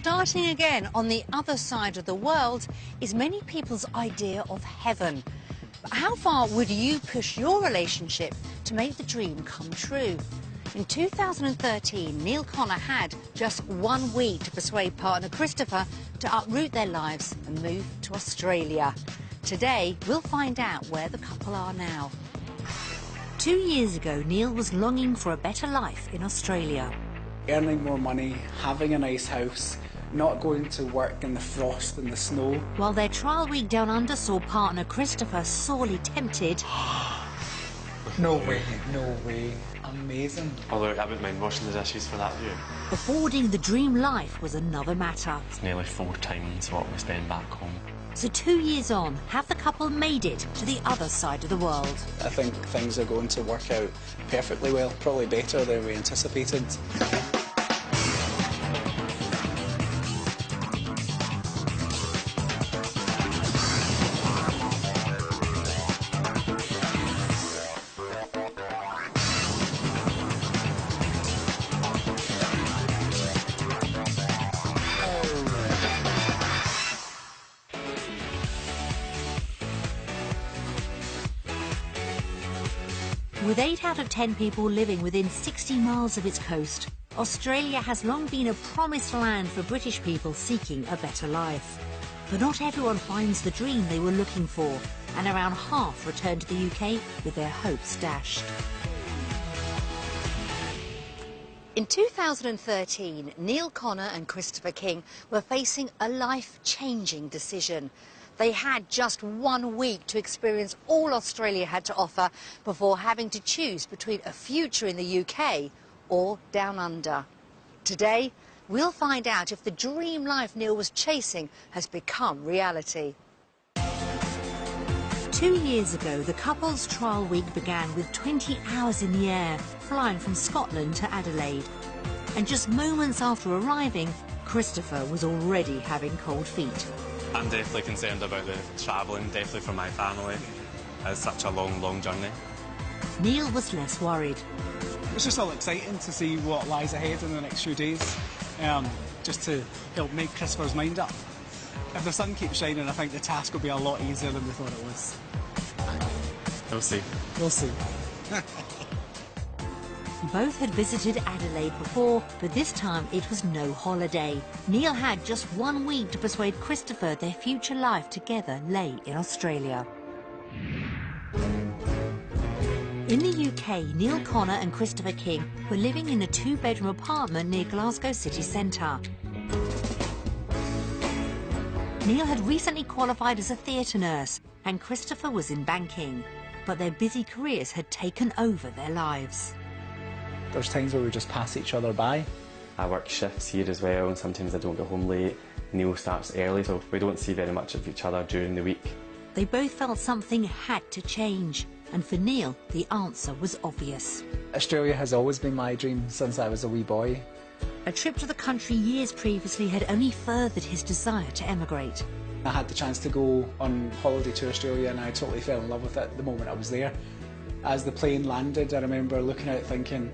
Starting again on the other side of the world is many people's idea of heaven. But how far would you push your relationship to make the dream come true? In 2013, Neil Connor had just 1 week to persuade partner Christopher to uproot their lives and move to Australia. Today, we'll find out where the couple are now. 2 years ago, Neil was longing for a better life in Australia. Earning more money, having a nice house, not going to work in the frost and the snow. While their trial week down under saw partner Christopher sorely tempted. No way, no way. Amazing. Although I wouldn't mind washing the dishes for that view. Affording the dream life was another matter. It's nearly 4 times what we spend back home. So 2 years on, have the couple made it to the other side of the world? I think things are going to work out perfectly well, probably better than we anticipated. With 8 out of 10 people living within 60 miles of its coast, Australia has long been a promised land for British people seeking a better life. But not everyone finds the dream they were looking for, and around half return to the UK with their hopes dashed. In 2013, Neil Connor and Christopher King were facing a life-changing decision. They had just 1 week to experience all Australia had to offer before having to choose between a future in the UK or down under. Today, we'll find out if the dream life Neil was chasing has become reality. 2 years ago, the couple's trial week began with 20 hours in the air, flying from Scotland to Adelaide. And just moments after arriving, Christopher was already having cold feet. I'm definitely concerned about the travelling, definitely for my family. It's such a long, long journey. Neil was less worried. It's just all exciting to see what lies ahead in the next few days, just to help make Christopher's mind up. If the sun keeps shining, I think the task will be a lot easier than we thought it was. We'll see. We'll see. Both had visited Adelaide before, but this time it was no holiday. Neil had just 1 week to persuade Christopher their future life together lay in Australia. In the UK, Neil Connor and Christopher King were living in a 2-bedroom apartment near Glasgow city centre. Neil had recently qualified as a theatre nurse, and Christopher was in banking. But their busy careers had taken over their lives. There's times where we just pass each other by. I work shifts here as well, and sometimes I don't get home late. Neil starts early, so we don't see very much of each other during the week. They both felt something had to change, and for Neil, the answer was obvious. Australia has always been my dream since I was a wee boy. A trip to the country years previously had only furthered his desire to emigrate. I had the chance to go on holiday to Australia and I totally fell in love with it the moment I was there. As the plane landed, I remember looking out thinking,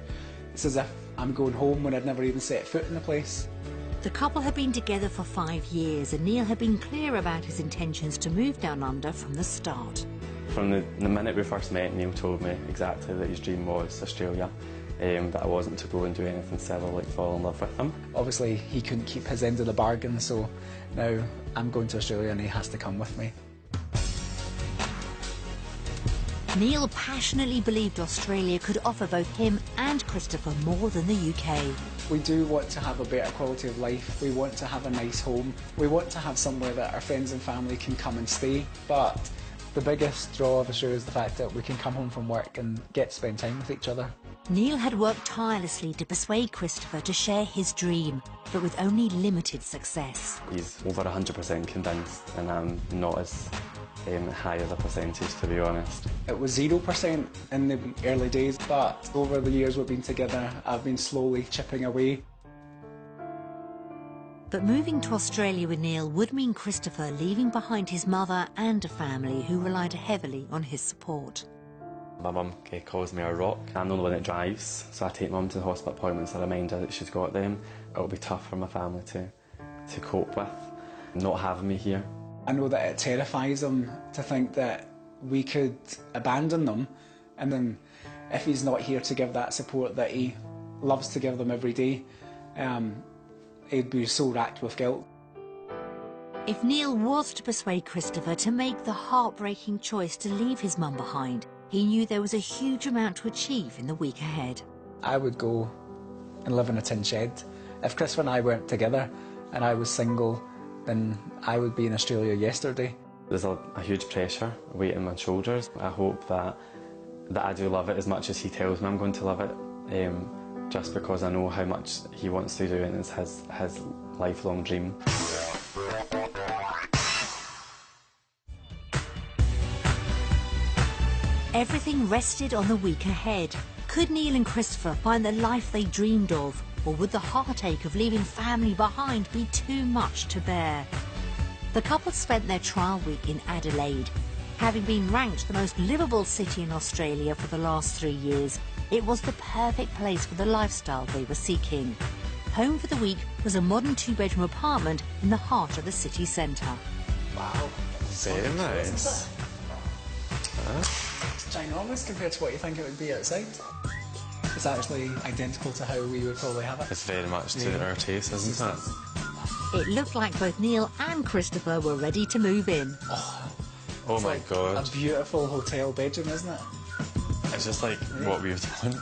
it's as if I'm going home when I'd never even set foot in the place. The couple had been together for 5 years, and Neil had been clear about his intentions to move down under from the start. From the minute we first met, Neil told me exactly that his dream was Australia, but I wasn't to go and do anything silly like fall in love with him. Obviously, he couldn't keep his end of the bargain, so now I'm going to Australia and he has to come with me. Neil passionately believed Australia could offer both him and Christopher more than the UK. We do want to have a better quality of life. We want to have a nice home. We want to have somewhere that our friends and family can come and stay. But the biggest draw of Australia is the fact that we can come home from work and get to spend time with each other. Neil had worked tirelessly to persuade Christopher to share his dream, but with only limited success. He's over 100% convinced, and I'm not as high as a percentage, to be honest. It was 0% in the early days, but over the years we've been together, I've been slowly chipping away. But moving to Australia with Neil would mean Christopher leaving behind his mother and a family who relied heavily on his support. My mum calls me a rock. I'm the only one that drives, so I take mum to the hospital appointments, a reminder that she's got them. It'll be tough for my family to to cope with, not having me here. I know that it terrifies him to think that we could abandon them, and then if he's not here to give that support that he loves to give them every day, he'd be so racked with guilt. If Neil was to persuade Christopher to make the heartbreaking choice to leave his mum behind, he knew there was a huge amount to achieve in the week ahead. I would go and live in a tin shed. If Christopher and I weren't together and I was single, then I would be in Australia yesterday. There's a huge pressure weight on my shoulders. I hope that I do love it as much as he tells me I'm going to love it, just because I know how much he wants to do and it's his lifelong dream. Everything rested on the week ahead. Could Neil and Christopher find the life they dreamed of, or would the heartache of leaving family behind be too much to bear? The couple spent their trial week in Adelaide. Having been ranked the most livable city in Australia for the last 3 years, it was the perfect place for the lifestyle they were seeking. Home for the week was a modern 2-bedroom apartment in the heart of the city centre. Wow. Very nice. It's ginormous compared to what you think it would be outside. It's actually identical to how we would probably have it. It's very much to our taste, isn't it? It looked like both Neil and Christopher were ready to move in. Oh my God. A beautiful hotel bedroom, isn't it? It's just like what we would want.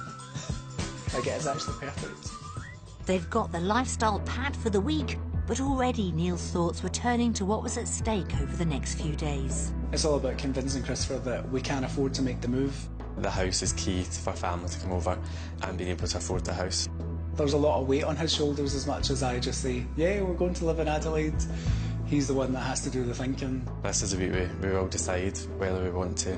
Like, it is actually perfect. They've got the lifestyle pat for the week, but already Neil's thoughts were turning to what was at stake over the next few days. It's all about convincing Christopher that we can afford to make the move. The house is key for family to come over and being able to afford the house. There's a lot of weight on his shoulders as much as I just say, yeah, we're going to live in Adelaide. He's the one that has to do the thinking. This is the week we will decide whether we want to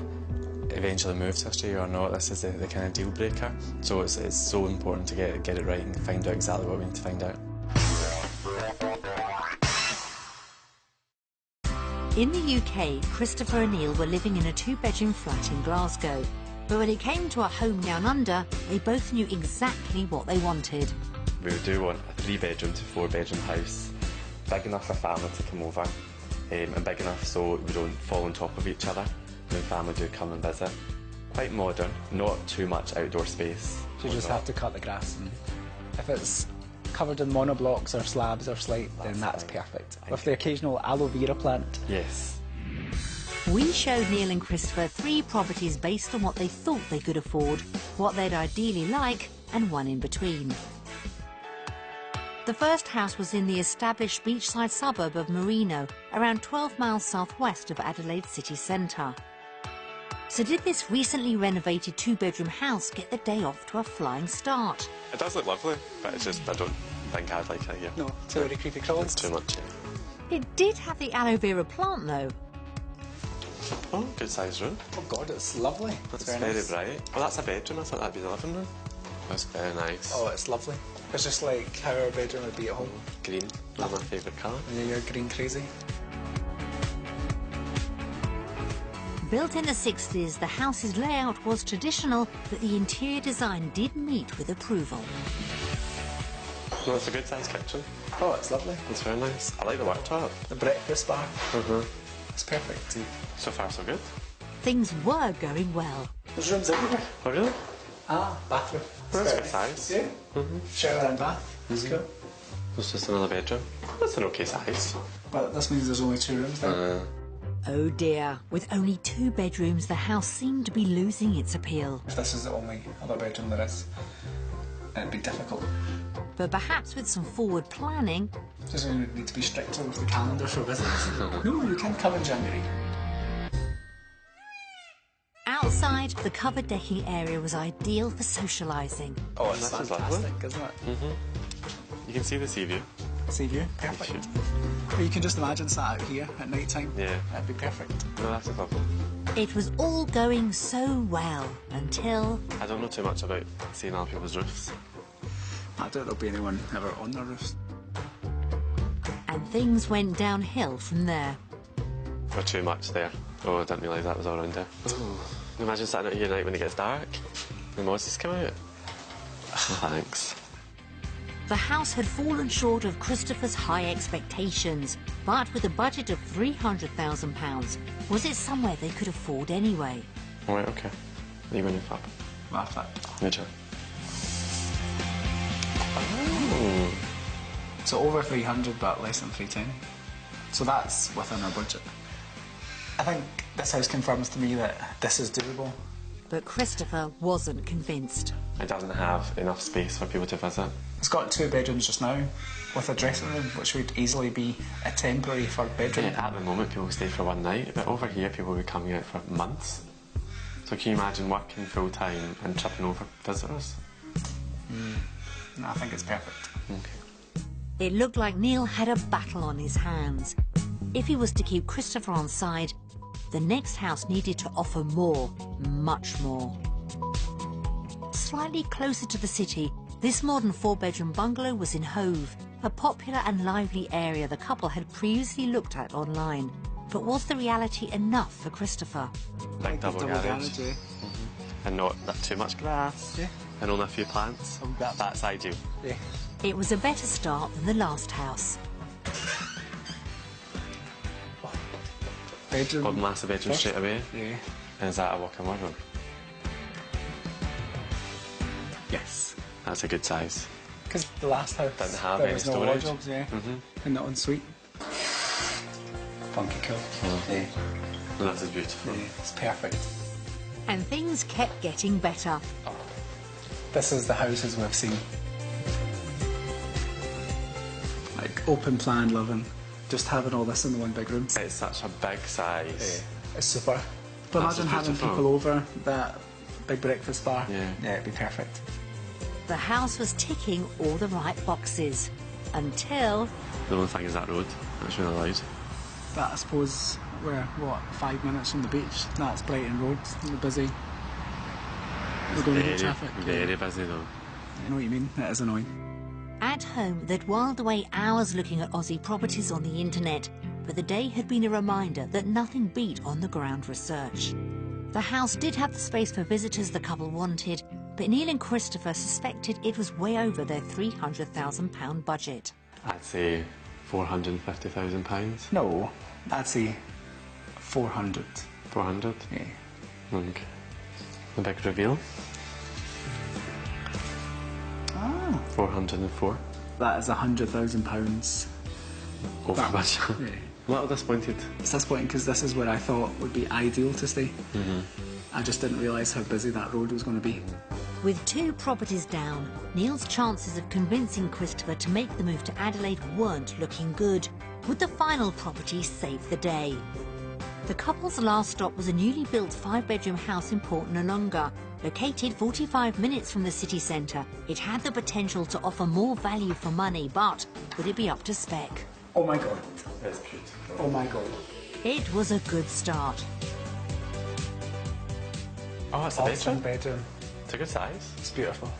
eventually move to Australia or not. This is the kind of deal breaker. So it's so important to get it right and find out exactly what we need to find out. In the UK, Christopher and Neil were living in a 2-bedroom flat in Glasgow. But when it came to a home down under, they both knew exactly what they wanted. We do want a 3-bedroom to 4-bedroom house, big enough for family to come over, and big enough so we don't fall on top of each other when family do come and visit. Quite modern, not too much outdoor space. So you just have to cut the grass, and if it's covered in monoblocks or slabs or slate, then that's perfect. With the occasional aloe vera plant. Yes. We showed Neil and Christopher 3 properties based on what they thought they could afford, what they'd ideally like, and one in between. The first house was in the established beachside suburb of Merino, around 12 miles southwest of Adelaide city centre. So did this recently renovated 2-bedroom house get the day off to a flying start? It does look lovely, but it's just I don't think I'd like it here. No, it's very creepy crawling. It's too much. It did have the aloe vera plant though. Oh, good sized room. Oh God, it's lovely. That's It's very nice. bright. Oh, that's a bedroom. I thought that'd be the living room. That's very nice. Oh, it's lovely. It's just like how our bedroom would be at home. Green, not my favourite colour. Yeah, you're green crazy. Built in the 60s, the house's layout was traditional, but the interior design did meet with approval. No, it's a good sized kitchen. Oh, it's lovely. It's very nice. I like the worktop. The breakfast bar. Mm-hmm. It's perfect. So far, so good. Things were going well. There's rooms everywhere. Oh, really? Ah, bathroom. That's Very good nice. size. Yeah. Shower and bath. That's cool. It's just another bedroom. That's an okay size. Well, this means there's only 2 rooms there. Oh dear, with only 2 bedrooms, the house seemed to be losing its appeal. If this is the only other bedroom there is, it'd be difficult. But perhaps with some forward planning, Just we need to be stricter with the calendar for visits. No, you can come in January. outside, the covered decking area was ideal for socialising. Oh, it's This is fantastic, lovely. isn't it? You can see the sea view. Sea view, perfect. You can just imagine sat out here at night time. Yeah. That'd be perfect. No, that's lovely. It was all going so well until... I don't know too much about seeing other people's roofs. I doubt there'll be anyone ever on their roofs. And things went downhill from there. Or too much there. Oh, I didn't realise that was all around there. Oh. Imagine sitting out here at night when it gets dark. The mozzies come out. Oh, thanks. The house had fallen short of Christopher's high expectations, but with a budget of £300,000, was it somewhere they could afford anyway? All right, okay. You win your flap. My flap. Your turn. Oh. So over 300, but less than 310. So that's within our budget. I think this house confirms to me that this is doable. But Christopher wasn't convinced. It doesn't have enough space for people to visit. It's got 2 bedrooms just now, with a dressing room, which would easily be a temporary third bedroom. Yeah, at the moment, people stay for one night, but over here, people will be coming out for months. So can you imagine working full-time and tripping over visitors? No, I think it's perfect. Okay. It looked like Neil had a battle on his hands. If he was to keep Christopher on side, the next house needed to offer more, much more. Slightly closer to the city, this modern 4-bedroom bungalow was in Hove, a popular and lively area the couple had previously looked at online. But was the reality enough for Christopher? Big double garage. Yeah. And not too much grass. Yeah. And only a few plants. That's ideal. Yeah. It was a better start than the last house. Bedroom. Got massive bedroom straight away. Yeah. And is that a walk-in wardrobe? Yes. That's a good size. Because the last house Didn't have there any was no storage. wardrobes, yeah. And the ensuite. Funky cool. Yeah. And that is beautiful. Yeah. It's perfect. And things kept getting better. This is the houses we've seen. Like open plan living. Just having all this in the one big room. It's such a big size. Yeah. It's super. But That's imagine having beautiful. people over, that big breakfast bar. Yeah. Yeah, it'd be perfect. The house was ticking all the right boxes. Until... The only thing is that road. That's really loud. But I suppose we're, what, 5 minutes from the beach? That's Brighton Road, the busy. We're going to get traffic. Very busy though. I know what you mean, it is annoying. At home, they'd whiled away hours looking at Aussie properties on the internet, but the day had been a reminder that nothing beat on-the-ground research. The house did have the space for visitors the couple wanted, but Neil and Christopher suspected it was way over their £300,000 budget. I'd say £450,000. No, I'd say 400. 400? Yeah. Okay. The big reveal. Ah. 404. That is £100,000. Over budget. Yeah. I'm a little disappointed. It's disappointing because this is where I thought would be ideal to stay. I just didn't realise how busy that road was going to be. With 2 properties down, Neil's chances of convincing Christopher to make the move to Adelaide weren't looking good. Would the final property save the day? The couple's last stop was a newly built 5-bedroom house in Port Noarlunga. Located 45 minutes from the city centre, it had the potential to offer more value for money, but would it be up to spec? Oh my god. It's beautiful. Oh my god. It was a good start. Oh, it's a Awesome bedroom. bedroom. It's a good size. It's beautiful.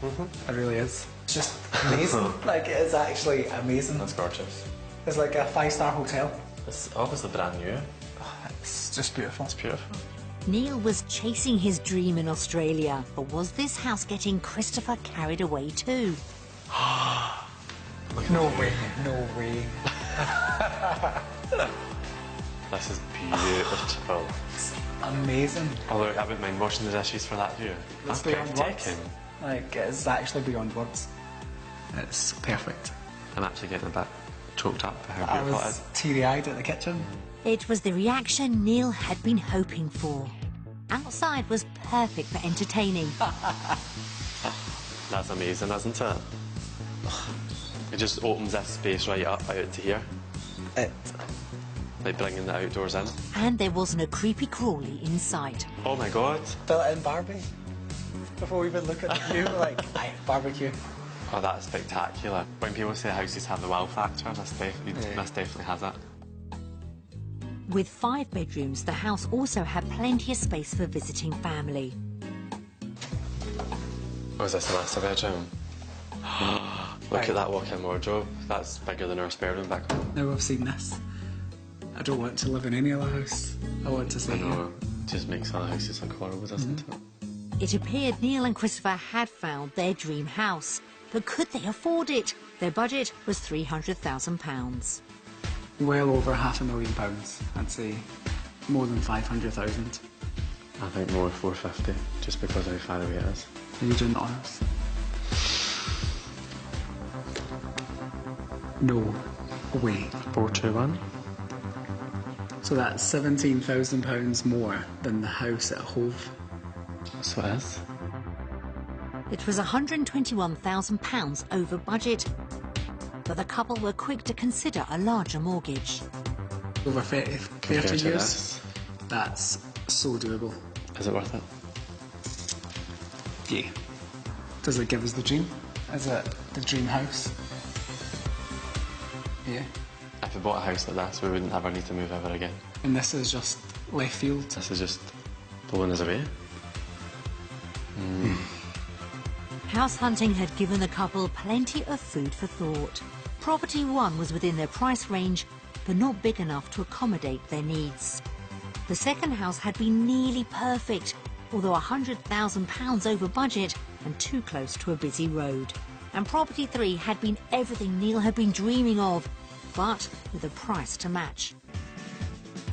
It really is. It's just amazing. Like, it is actually amazing. That's gorgeous. It's like a 5-star hotel. It's obviously brand new. It's just beautiful. It's beautiful. Neil was chasing his dream in Australia, but was this house getting Christopher carried away too? No way. No way. This is beautiful. It's amazing. Although I wouldn't mind washing the dishes for that view. It's That's beyond words. breathtaking. Like, it's actually beyond words. It's perfect. I'm actually getting a bit choked up by how I beautiful it was is. teary-eyed at the kitchen. It was the reaction Neil had been hoping for. Outside was perfect for entertaining. That's amazing, isn't it? It just opens this space right up out to here. Like bringing the outdoors in. And there wasn't a creepy crawly in sight. Oh my god. Built-in Barbie. Before we even look at the view, like, aye, barbecue. Oh, that's spectacular. When people say houses have the wow factor, this definitely has it. With 5 bedrooms, the house also had plenty of space for visiting family. Oh, is this a master bedroom? Look Right. at that walk-in wardrobe. That's bigger than our spare room back home. Now I've seen this, I don't want to live in any other house. I want to I stay here. know. It just makes other houses look horrible, doesn't it? It appeared Neil and Christopher had found their dream house. But could they afford it? Their budget was £300,000. Well over £500,000, I'd say. More than 500,000. I think more 450, just because of how far away it is. Are you doing the honours? No way. 421. So that's £17,000 more than the house at Hove. That's what it is. It was £121,000 over budget, but the couple were quick to consider a larger mortgage. Over 30 Compared to years, this. that's so doable. Is it worth it? Yeah. Does it give us the dream? Is it the dream house? Yeah. If we bought a house like this, we wouldn't ever need to move ever again. And this is just left field. This is just blowing us away. House hunting had given the couple plenty of food for thought. Property 1 was within their price range, but not big enough to accommodate their needs. The second house had been nearly perfect, although £100,000 over budget and too close to a busy road. And property 3 had been everything Neil had been dreaming of, but with a price to match.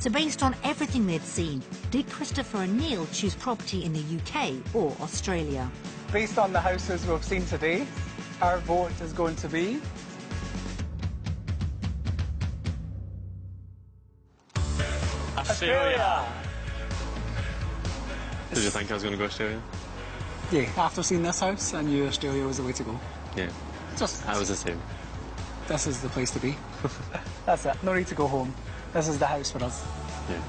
So based on everything they'd seen, did Christopher and Neil choose property in the UK or Australia? Based on the houses we've seen today, our vote is going to be... Australia! Did you think I was going to go Australia? Yeah, after seeing this house, I knew Australia was the way to go. Yeah. I was the same. This is the place to be. That's it. No need to go home. This is the house for us. Yeah.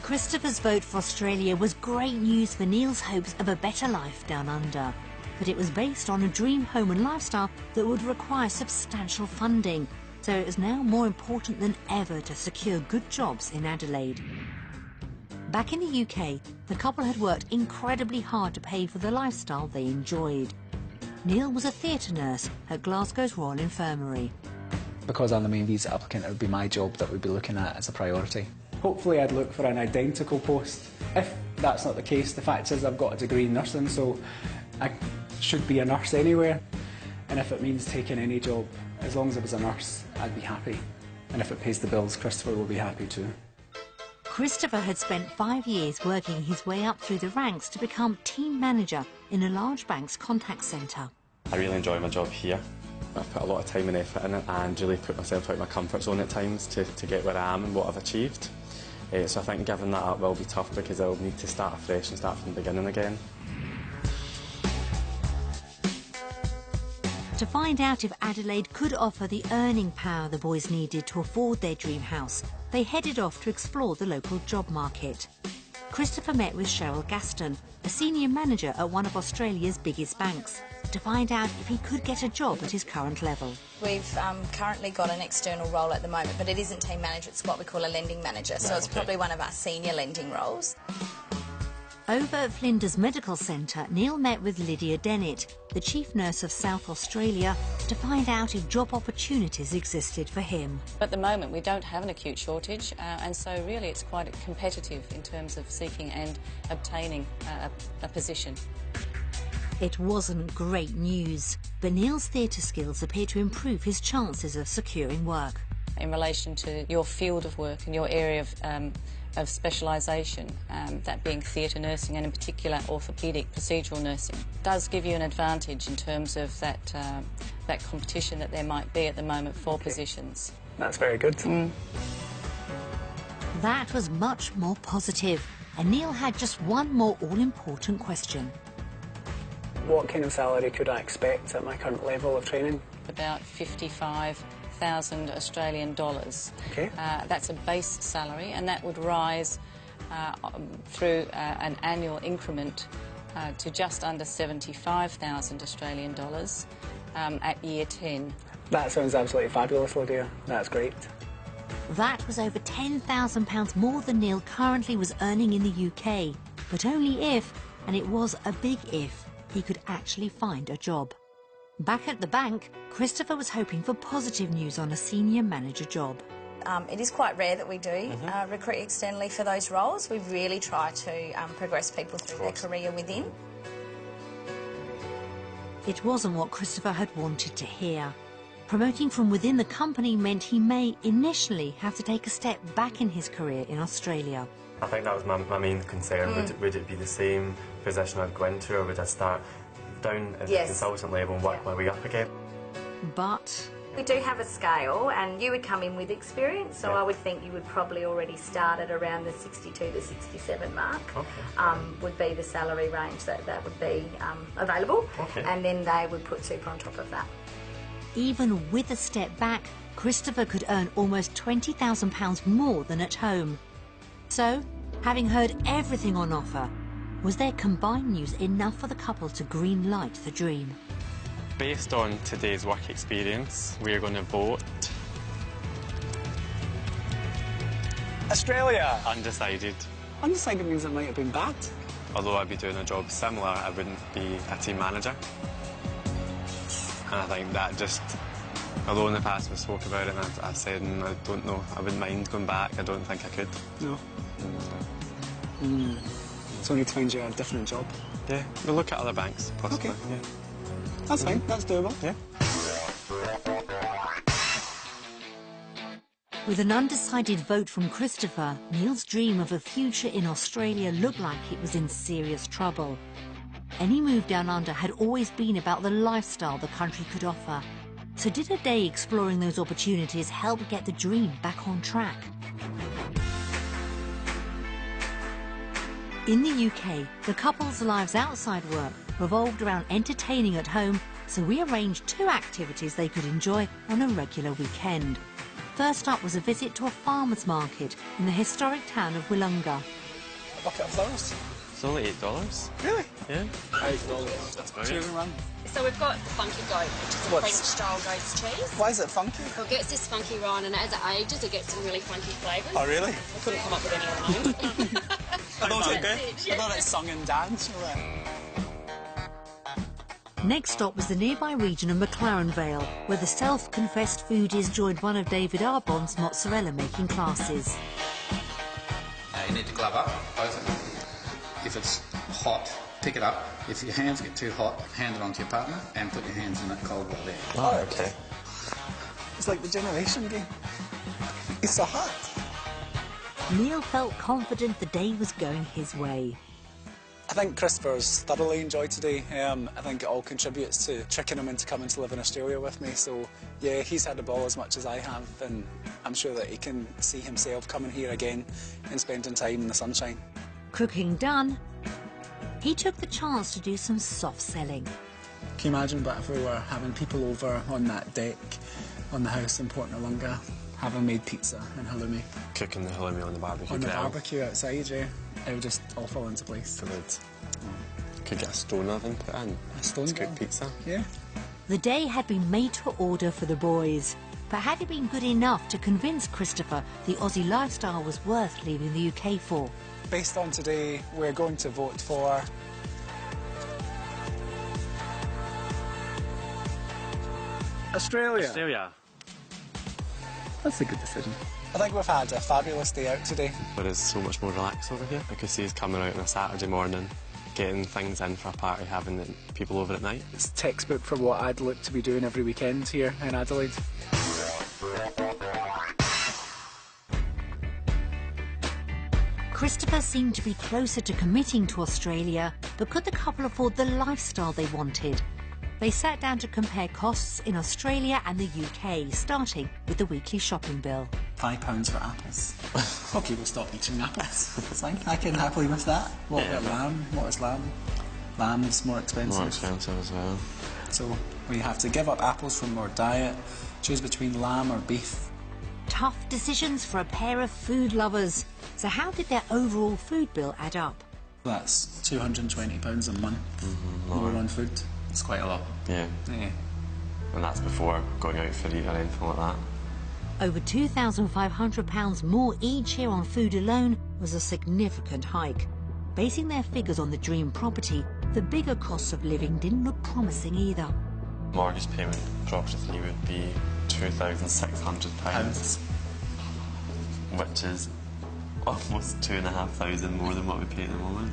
Christopher's vote for Australia was great news for Neil's hopes of a better life down under. But it was based on a dream home and lifestyle that would require substantial funding. So it was now more important than ever to secure good jobs in Adelaide. Back in the UK, the couple had worked incredibly hard to pay for the lifestyle they enjoyed. Neil was a theatre nurse at Glasgow's Royal Infirmary. Because I'm the main visa applicant, it would be my job that we'd be looking at as a priority. Hopefully I'd look for an identical post. If that's not the case, the fact is I've got a degree in nursing, so I should be a nurse anywhere. And if it means taking any job, as long as I was a nurse, I'd be happy. And if it pays the bills, Christopher will be happy too. Christopher had spent 5 years working his way up through the ranks to become team manager in a large bank's contact centre. I really enjoy my job here. I've put a lot of time and effort in it and really put myself out of my comfort zone at times to get where I am and what I've achieved. So I think giving that up will be tough because I'll need to start afresh and start from the beginning again. To find out if Adelaide could offer the earning power the boys needed to afford their dream house, they headed off to explore the local job market. Christopher met with Cheryl Gaston, a senior manager at one of Australia's biggest banks, to find out if he could get a job at his current level. We've currently got an external role at the moment, but it isn't team manager, it's what we call a lending manager, so it's probably one of our senior lending roles. Over at Flinders Medical Centre, Neil met with Lydia Dennett, the chief nurse of South Australia, to find out if job opportunities existed for him. At the moment we don't have an acute shortage and so really it's quite competitive in terms of seeking and obtaining a position. It wasn't great news, but Neil's theatre skills appear to improve his chances of securing work. In relation to your field of work and your area of specialisation, that being theatre nursing and in particular orthopaedic procedural nursing, does give you an advantage in terms of that competition that there might be at the moment for positions. That's very good. That was much more positive, and Neil had just one more all-important question. What kind of salary could I expect at my current level of training? About 55,000 Australian dollars. Okay. That's a base salary, and that would rise through an annual increment to just under 75,000 Australian dollars at year 10. That sounds absolutely fabulous, Lydia. That's great. That was over £10,000 more than Neil currently was earning in the UK, but only if, and it was a big if, he could actually find a job. Back at the bank, Christopher was hoping for positive news on a senior manager job. It is quite rare that we do recruit externally for those roles. We really try to progress people through their career within. It wasn't what Christopher had wanted to hear. Promoting from within the company meant he may initially have to take a step back in his career in Australia. I think that was my main concern. Would it be the same position I'd go into, or would I start down at the consultant level and work my way up again? But we do have a scale, and you would come in with experience, so I would think you would probably already start at around the 62 to 67 mark. Would be the salary range that would be available, and then they would put super on top of that. even with a step back, Christopher could earn almost £20,000 more than at home. So, having heard everything on offer, was their combined news enough for the couple to green light the dream? Based on today's work experience, we're going to vote Australia! undecided. Undecided means it might have been bad. Although I'd be doing a job similar, I wouldn't be a team manager. And I think that just, although in the past we spoke about it and I said, I don't know, I wouldn't mind going back, I don't think I could. No. So we need to find you a different job. Yeah, we'll look at other banks, possibly. Okay. Yeah. That's fine, that's doable. Yeah. With an undecided vote from Christopher, Neil's dream of a future in Australia looked like it was in serious trouble. Any move down under had always been about the lifestyle the country could offer. So did a day exploring those opportunities help get the dream back on track? In the UK, the couple's lives outside work revolved around entertaining at home, so we arranged 2 activities they could enjoy on a regular weekend. First up was a visit to a farmer's market in the historic town of Willunga. A bucket of flowers? It's only $8. Really? Yeah. $8. That's brilliant. Choose one. So we've got the funky goat, which is a French-style goat's cheese. Why is it funky? Well, it gets this funky rind, and as it ages, it gets some really funky flavours. Oh, really? We couldn't come up with any other name. I thought it sung and danced. Next stop was the nearby region of McLaren Vale, where the self-confessed foodies joined one of David Arbon's mozzarella-making classes. You need to glove up, both of them. If it's hot, pick it up. If your hands get too hot, hand it onto your partner and put your hands in that cold water there. Oh, okay. It's like the generation game. It's so hot. Neil felt confident the day was going his way. I think Christopher's thoroughly enjoyed today. I think it all contributes to tricking him into coming to live in Australia with me. So, yeah, he's had the ball as much as I have, and I'm sure that he can see himself coming here again and spending time in the sunshine. Cooking done, he took the chance to do some soft selling. Can you imagine but if we were having people over on that deck on the house in Port Noarlunga, having made pizza and halloumi? Cooking the halloumi on the barbecue On the grill. barbecue outside, yeah. It would just all fall into place. It would. Could get a stone oven put in. A stone to cook oven? pizza. Yeah. The day had been made to order for the boys. But had it been good enough to convince Christopher the Aussie lifestyle was worth leaving the UK for? Based on today, we're going to vote for Australia. Australia. That's a good decision. I think we've had a fabulous day out today. But it's so much more relaxed over here. I could see us coming out on a Saturday morning, getting things in for a party, having the people over at night. It's textbook for what I'd look to be doing every weekend here in Adelaide. Christopher seemed to be closer to committing to Australia, but could the couple afford the lifestyle they wanted? They sat down to compare costs in Australia and the UK, starting with the weekly shopping bill. £5 for apples. OK, we'll stop eating apples. It's fine. I can happily miss that. What about lamb? What is lamb? Lamb is more expensive. More expensive as well. So we have to give up apples from our diet, choose between lamb or beef. Tough decisions for a pair of food lovers. So how did their overall food bill add up? That's £220 a month more on food. It's quite a lot. Yeah. Yeah. And that's before going out for eat or anything like that. Over £2,500 more each year on food alone was a significant hike. Basing their figures on the dream property, the bigger costs of living didn't look promising either. Mortgage payment, property fee would be £2,600, which is almost 2,500 more than what we pay at the moment.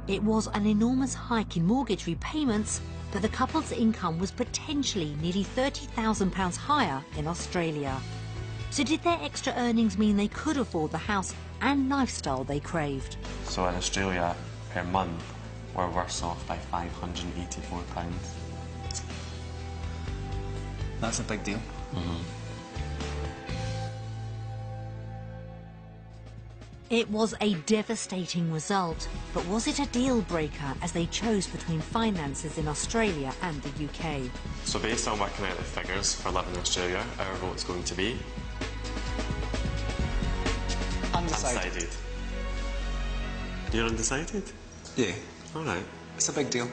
It was an enormous hike in mortgage repayments, but the couple's income was potentially nearly £30,000 higher in Australia. So did their extra earnings mean they could afford the house and lifestyle they craved? So in Australia, per month, we're worse off by £584. That's a big deal. It was a devastating result, but was it a deal breaker as they chose between finances in Australia and the UK? So based on working out the figures for living in Australia, our vote's going to be Undecided. You're undecided? Yeah, All right. it's a big deal.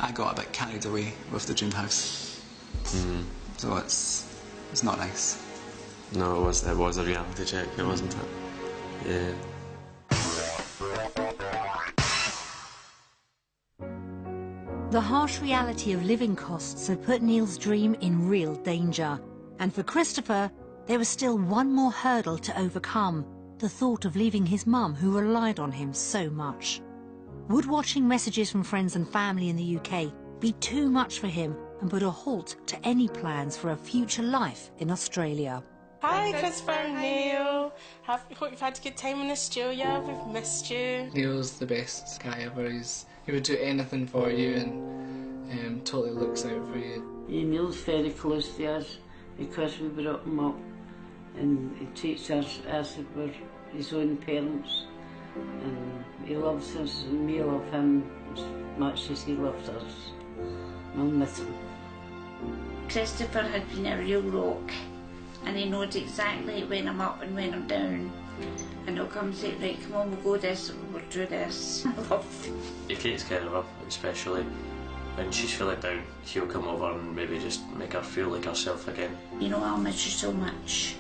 I got a bit carried away with the dream house. So it's not nice. No, it was a reality check, wasn't it? Yeah. The harsh reality of living costs had put Neil's dream in real danger. And for Christopher, there was still one more hurdle to overcome, the thought of leaving his mum who relied on him so much. Would watching messages from friends and family in the UK be too much for him and put a halt to any plans for a future life in Australia? Hi, Christopher and Neil. Hope you've had a good time in Australia. We've missed you. Neil's the best guy ever. He would do anything for you and totally looks out for you. Yeah, Neil's very close to us because we brought him up, and he treats us as if we're his own parents, and he loves us and we love him as much as he loves us. I'll miss him. Christopher has been a real rock, and he knows exactly when I'm up and when I'm down, and he'll come and say, right, come on, we'll go this, we'll do this. I love him. He takes care of her, especially when she's feeling down. He'll come over and maybe just make her feel like herself again. You know, I'll miss you so much.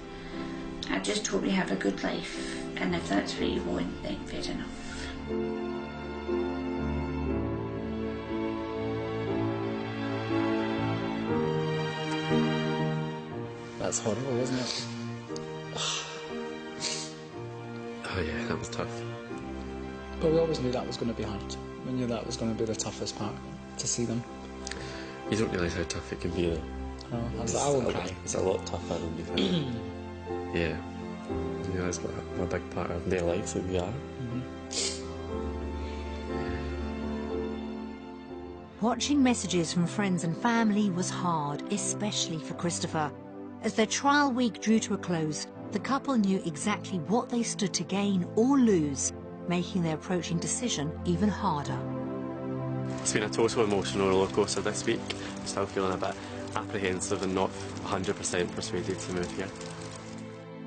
I just hope you have a good life, and if that's what you want, then fair enough. That's horrible, isn't it? Oh yeah, that was tough. But we always knew that was going to be hard. We knew that was going to be the toughest part, to see them. You don't realise how tough it can be though. Oh, I won't cry. It's a lot tougher than you think. Yeah. You realise what a big part of their lives that we are. Watching messages from friends and family was hard, especially for Christopher. As their trial week drew to a close, the couple knew exactly what they stood to gain or lose, making their approaching decision even harder. It's been a total emotional rollercoaster this week. I'm still feeling a bit apprehensive and not 100% persuaded to move here.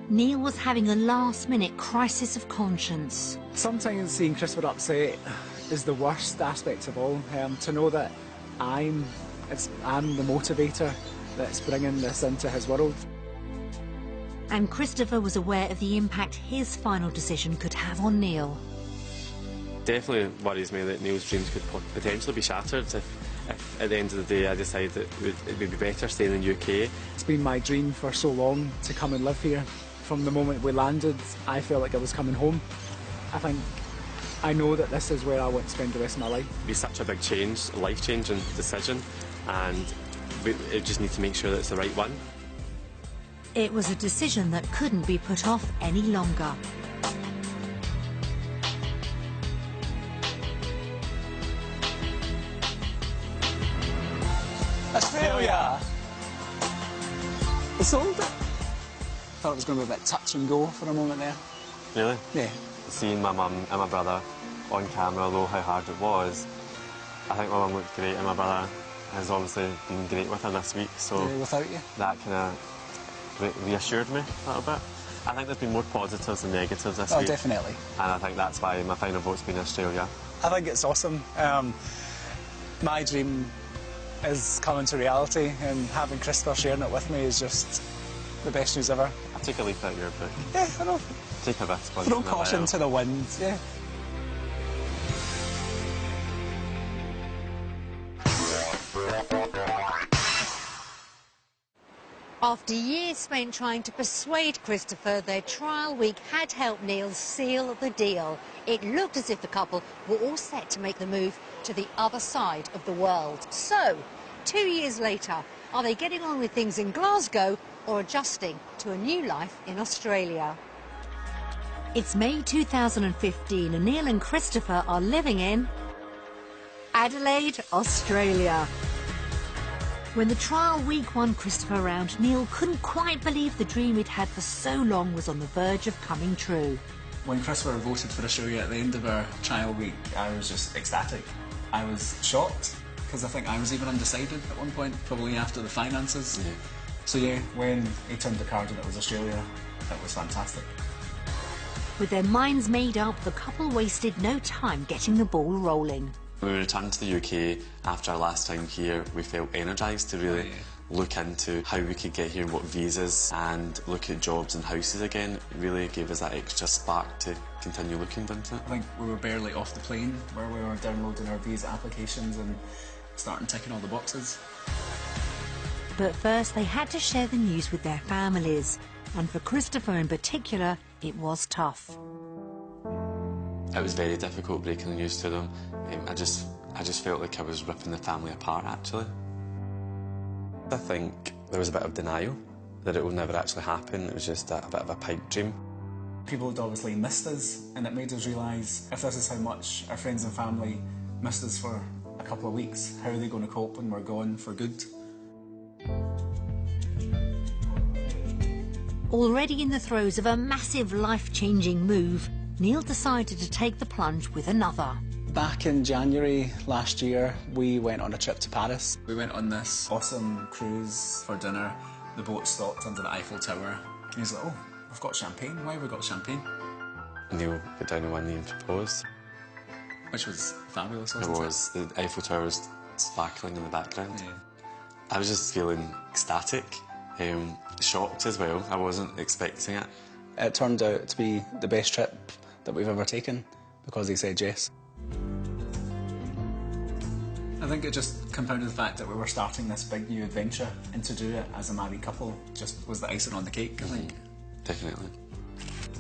Neil was having a last-minute crisis of conscience. Sometimes seeing Christopher upset is the worst aspect of all. To know that I'm the motivator that's bringing this into his world. And Christopher was aware of the impact his final decision could have on Neil. Definitely worries me that Neil's dreams could potentially be shattered if at the end of the day I decide that it would be better staying in the UK. It's been my dream for so long to come and live here. From the moment we landed, I felt like I was coming home. I know that this is where I want to spend the rest of my life. It'd be such a big change, life-changing decision, and we just need to make sure that it's the right one. It was a decision that couldn't be put off any longer. Australia! We sold it. Thought it was going to be a bit touch and go for a moment there. Really? Yeah. Seeing my mum and my brother on camera, although how hard it was, I think my mum looked great and my brother has obviously been great with her this week, so Yeah, without you. that kind of reassured me a little bit. I think there's been more positives than negatives this week. Oh, definitely. And I think that's why my final vote's been Australia. I think it's awesome. My dream is coming to reality, and having Christopher sharing it with me is just the best news ever. I'll take a leaf out of your book. Yeah, I know. Take a risk. Throw caution to the wind, yeah. After years spent trying to persuade Christopher, their trial week had helped Neil seal the deal. It looked as if the couple were all set to make the move to the other side of the world. So, 2 years later, are they getting on with things in Glasgow or adjusting to a new life in Australia? It's May 2015 and Neil and Christopher are living in Adelaide, Australia. When the trial week won Christopher around, Neil couldn't quite believe the dream he'd had for so long was on the verge of coming true. When Christopher voted for Australia at the end of our trial week, I was just ecstatic. I was shocked, because I think I was even undecided at one point, probably after the finances. Yeah. So yeah, when he turned the card and it was Australia, it was fantastic. With their minds made up, the couple wasted no time getting the ball rolling. When we returned to the UK after our last time here, we felt energised to really look into how we could get here, what visas, and look at jobs and houses again. It really gave us that extra spark to continue looking into it. I think we were barely off the plane where we were downloading our visa applications and starting ticking all the boxes. But first they had to share the news with their families, and for Christopher in particular, it was tough. It was very difficult breaking the news to them. I just felt like I was ripping the family apart, actually. I think there was a bit of denial that it would never actually happen. It was just a bit of a pipe dream. People had obviously missed us, and it made us realise if this is how much our friends and family missed us for a couple of weeks, how are they going to cope when we're gone for good? Already in the throes of a massive life-changing move, Neil decided to take the plunge with another. Back in January last year, we went on a trip to Paris. We went on this awesome cruise for dinner. The boat stopped under the Eiffel Tower. And he's like, oh, we've got champagne. Why have we got champagne? Neil got down on one knee and proposed. Which was fabulous, It wasn't it? was. The Eiffel Tower was sparkling in the background. Yeah. I was just feeling ecstatic, shocked as well. I wasn't expecting it. It turned out to be the best trip that we've ever taken because he said yes. I think it just compounded the fact that we were starting this big new adventure, and to do it as a married couple just was the icing on the cake, I think. Definitely.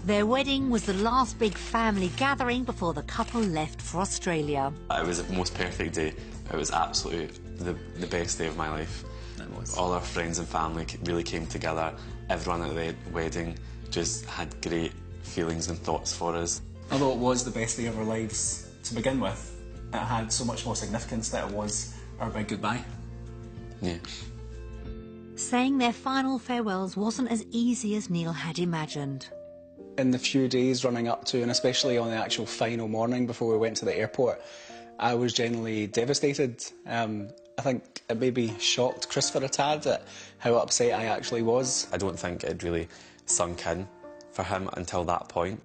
Their wedding was the last big family gathering before the couple left for Australia. It was the most perfect day. It was absolutely the best day of my life. It was. All our friends and family really came together. Everyone at the wedding just had great feelings and thoughts for us. Although it was the best day of our lives to begin with, it had so much more significance that it was our big goodbye. Yeah. Saying their final farewells wasn't as easy as Neil had imagined. In the few days running up to, and especially on the actual final morning before we went to the airport, I was genuinely devastated. I think it maybe shocked Christopher a tad at how upset I actually was. I don't think it really sunk in for him until that point.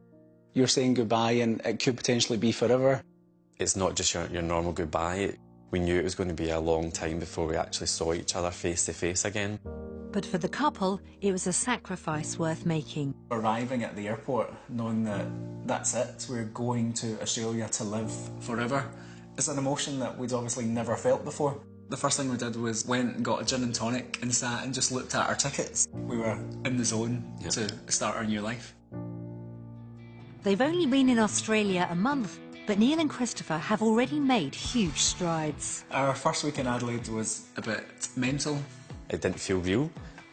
You're saying goodbye and it could potentially be forever. It's not just your normal goodbye. We knew it was going to be a long time before we actually saw each other face to face again. But for the couple, it was a sacrifice worth making. Arriving at the airport, knowing that that's it, we're going to Australia to live forever, it's an emotion that we'd obviously never felt before. The first thing we did was went and got a gin and tonic and sat and just looked at our tickets. We were in the zone to start our new life. They've only been in Australia a month, but Neil and Christopher have already made huge strides. Our first week in Adelaide was a bit mental. It didn't feel real.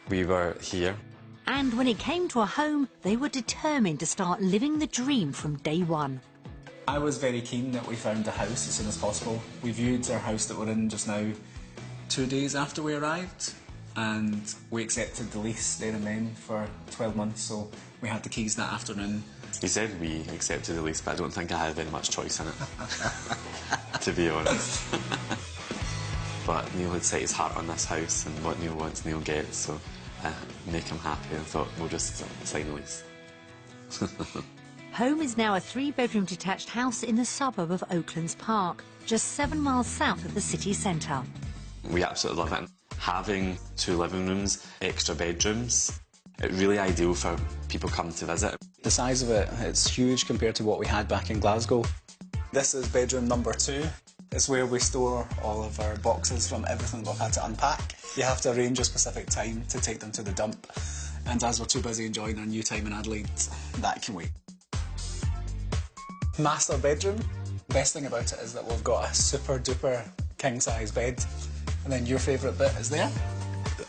We were here. And when it came to a home, they were determined to start living the dream from day one. I was very keen that we found a house as soon as possible. We viewed our house that we're in just now 2 days after we arrived, and we accepted the lease there and then for 12 months, so we had the keys that afternoon. He said we accepted the lease, but I don't think I had very much choice in it, to be honest. But Neil had set his heart on this house, and what Neil wants, Neil gets, so make him happy, and thought we'll just sign the lease. Home is now a 3-bedroom detached house in the suburb of Oaklands Park, just 7 miles south of the city centre. We absolutely love it. Having 2 living rooms, extra bedrooms, it's really ideal for people coming to visit. The size of it, it's huge compared to what we had back in Glasgow. This is bedroom number 2. It's where we store all of our boxes from everything we've had to unpack. You have to arrange a specific time to take them to the dump, and as we're too busy enjoying our new time in Adelaide, that can wait. Master bedroom. Best thing about it is that we've got a super duper king size bed, and then your favourite bit is there.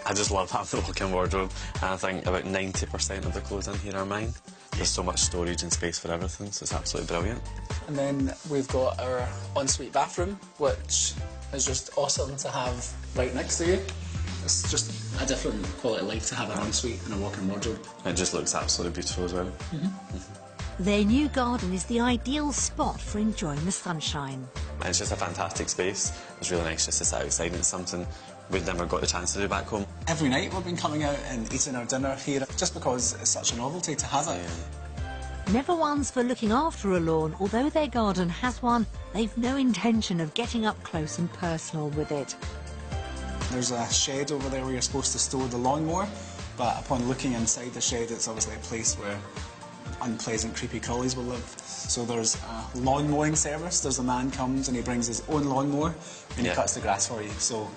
I just love having the walk-in wardrobe, and I think about 90% of the clothes in here are mine. There's so much storage and space for everything, so it's absolutely brilliant. And then we've got our ensuite bathroom, which is just awesome to have right next to you. It's just a different quality of life to have an ensuite and a walk-in wardrobe. It just looks absolutely beautiful as well. Their new garden is the ideal spot for enjoying the sunshine. And it's just a fantastic space. It's really nice just to sit outside, and it's something we'd never got the chance to do back home. Every night we've been coming out and eating our dinner here, just because it's such a novelty to have it. Never one's for looking after a lawn. Although their garden has one, they've no intention of getting up close and personal with it. There's a shed over there where you're supposed to store the lawnmower, but upon looking inside the shed, it's obviously a place where unpleasant, creepy crawlies will live. So there's a lawn mowing service. There's a man comes and he brings his own lawnmower and he cuts the grass for you. So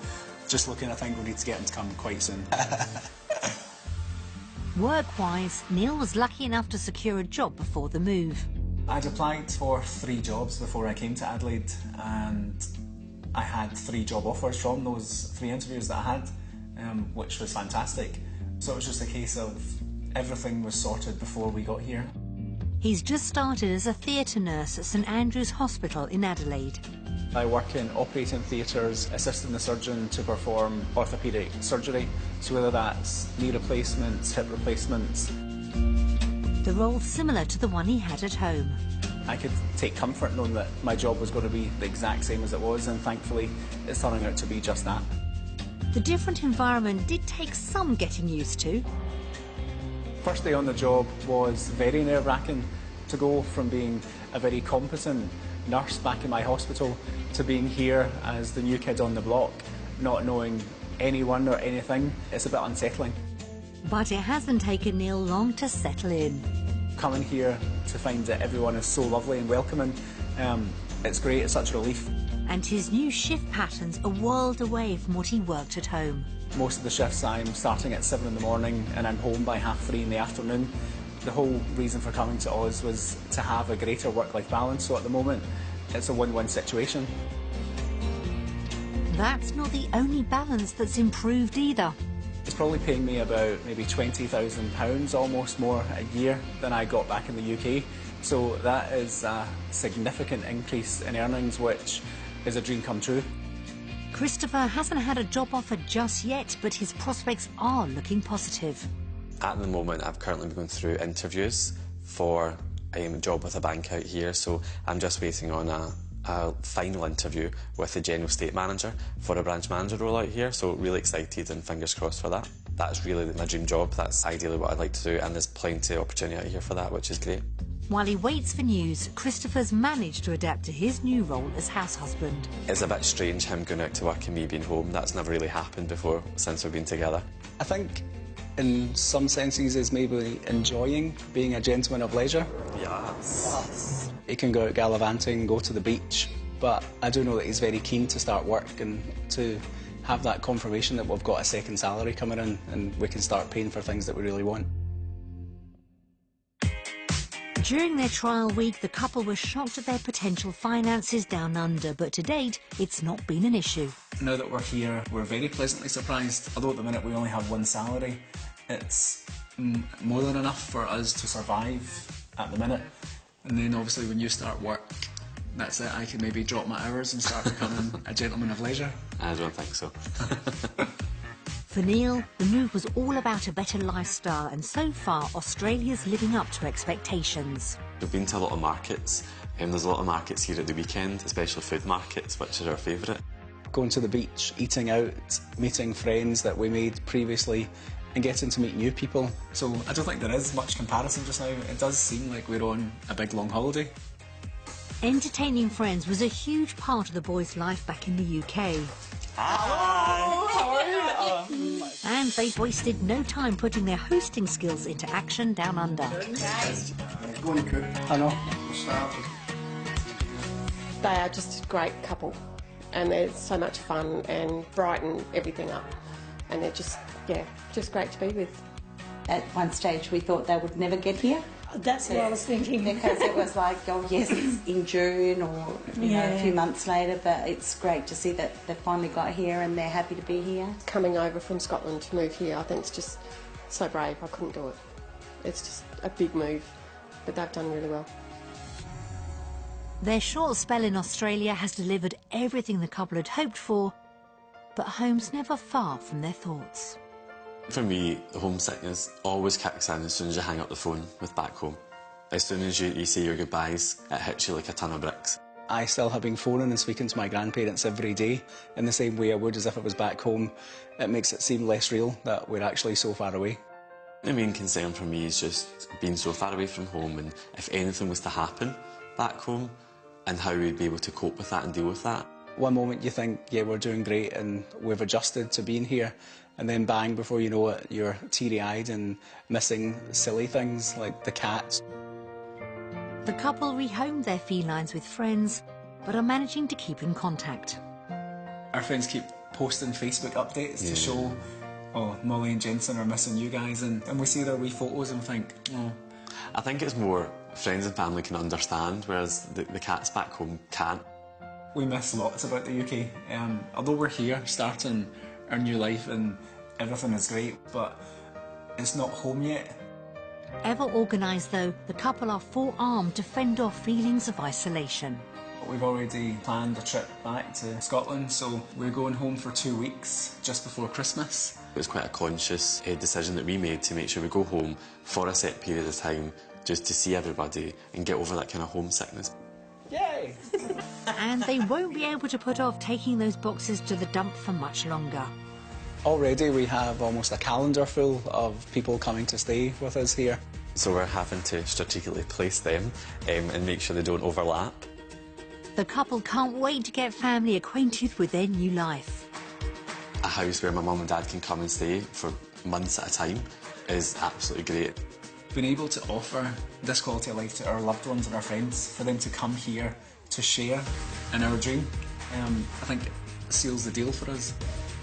just looking, I think we need to get him to come quite soon. Work-wise, Neil was lucky enough to secure a job before the move. I'd applied for 3 jobs before I came to Adelaide, and I had 3 job offers from those 3 interviews that I had, which was fantastic. So it was just a case of everything was sorted before we got here. He's just started as a theatre nurse at St Andrew's Hospital in Adelaide. I work in operating theatres, assisting the surgeon to perform orthopaedic surgery, so whether that's knee replacements, hip replacements. The role's similar to the one he had at home. I could take comfort knowing that my job was going to be the exact same as it was, and thankfully it's turning out to be just that. The different environment did take some getting used to. First day on the job was very nerve-wracking, to go from being a very competent nurse back in my hospital to being here as the new kid on the block, not knowing anyone or anything. It's a bit unsettling. But it hasn't taken Neil long to settle in. Coming here to find that everyone is so lovely and welcoming, it's great, it's such a relief. And his new shift pattern's a world away from what he worked at home. Most of the shifts I'm starting at 7 in the morning and I'm home by 3:30 in the afternoon. The whole reason for coming to Oz was to have a greater work-life balance, so at the moment it's a win-win situation. That's not the only balance that's improved either. It's probably paying me about maybe £20,000, almost more a year than I got back in the UK. So that is a significant increase in earnings, which is a dream come true. Christopher hasn't had a job offer just yet, but his prospects are looking positive. At the moment, I've currently been going through interviews for a job with a bank out here, so I'm just waiting on a final interview with the General Estate Manager for a branch manager role out here, so really excited and fingers crossed for that. That's really my dream job, that's ideally what I'd like to do, and there's plenty of opportunity out here for that, which is great. While he waits for news, Christopher's managed to adapt to his new role as house husband. It's a bit strange him going out to work and me being home. That's never really happened before since we've been together. I think in some senses is maybe enjoying being a gentleman of leisure. Yes. He can go out gallivanting, go to the beach, but I do know that he's very keen to start work and to have that confirmation that we've got a second salary coming in and we can start paying for things that we really want. During their trial week, the couple were shocked at their potential finances down under, but to date, it's not been an issue. Now that we're here, we're very pleasantly surprised. Although at the minute we only have 1 salary, it's more than enough for us to survive at the minute. And then obviously when you start work, that's it, I can maybe drop my hours and start becoming a gentleman of leisure. I don't think so. For Neil, the move was all about a better lifestyle, and so far, Australia's living up to expectations. We've been to a lot of markets, and there's a lot of markets here at the weekend, especially food markets, which is our favourite. Going to the beach, eating out, meeting friends that we made previously, and getting to meet new people. So I don't think there is much comparison just now. It does seem like we're on a big long holiday. Entertaining friends was a huge part of the boys' life back in the UK. Hello! How are you? And they've wasted no time putting their hosting skills into action down under. Go on, you could. I know. They are just a great couple. and they're so much fun and brighten everything up, and they're just, yeah, just great to be with. At one stage we thought they would never get here. That's what I was thinking. Because it was like, oh yes, it's in June or you know, a few months later, but it's great to see that they finally got here and they're happy to be here. Coming over from Scotland to move here, I think it's just so brave. I couldn't do it. It's just a big move, but they've done really well. Their short spell in Australia has delivered everything the couple had hoped for, but home's never far from their thoughts. For me, the homesickness always kicks in as soon as you hang up the phone with back home. As soon as you say your goodbyes, it hits you like a ton of bricks. I still have been phoning and speaking to my grandparents every day in the same way I would as if I was back home. It makes it seem less real that we're actually so far away. The main concern for me is just being so far away from home, and if anything was to happen back home, and how we'd be able to cope with that and deal with that. One moment you think, yeah, we're doing great and we've adjusted to being here, and then bang, before you know it, you're teary-eyed and missing silly things like the cats. The couple rehomed their felines with friends, but are managing to keep in contact. Our friends keep posting Facebook updates to show, oh, Molly and Jensen are missing you guys, and we see their wee photos and think, oh. I think it's more friends and family can understand, whereas the cats back home can't. We miss lots about the UK. Although we're here starting our new life and everything is great, but it's not home yet. Ever organised though, the couple are forearmed to fend off feelings of isolation. We've already planned a trip back to Scotland, so we're going home for 2 weeks just before Christmas. It was quite a conscious decision that we made to make sure we go home for a set period of time just to see everybody and get over that kind of homesickness. Yay! And they won't be able to put off taking those boxes to the dump for much longer. Already we have almost a calendar full of people coming to stay with us here. So we're having to strategically place them and make sure they don't overlap. The couple can't wait to get family acquainted with their new life. A house where my mum and dad can come and stay for months at a time is absolutely great. Being able to offer this quality of life to our loved ones and our friends, for them to come here to share in our dream, I think seals the deal for us.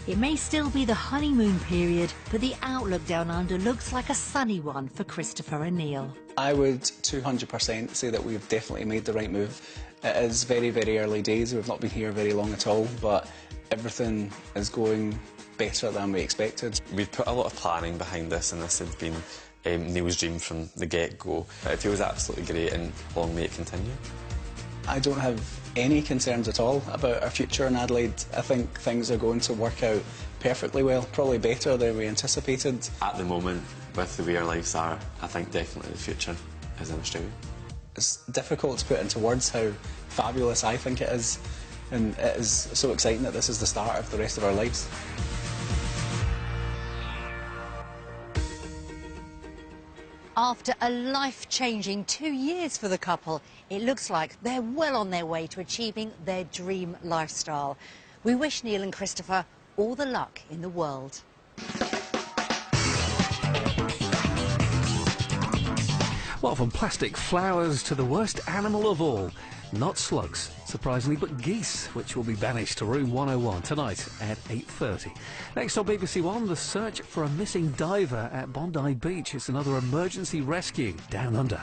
It may still be the honeymoon period, but the outlook down under looks like a sunny one for Christopher and Neil. I would 200% say that we've definitely made the right move. It is very, very early days. We've not been here very long at all, but everything is going better than we expected. We've put a lot of planning behind this, and this had been Neil's dream from the get-go. It feels absolutely great, and long may it continue. I don't have any concerns at all about our future in Adelaide. I think things are going to work out perfectly well, probably better than we anticipated. At the moment, with the way our lives are, I think definitely the future is in Australia. It's difficult to put into words how fabulous I think it is, and it is so exciting that this is the start of the rest of our lives. After a life-changing 2 years for the couple, it looks like they're well on their way to achieving their dream lifestyle. We wish Neil and Christopher all the luck in the world. Well, from plastic flowers to the worst animal of all, not slugs, surprisingly, but geese, which will be banished to room 101 tonight at 8:30. Next on BBC One, the search for a missing diver at Bondi Beach. It's another emergency rescue down under.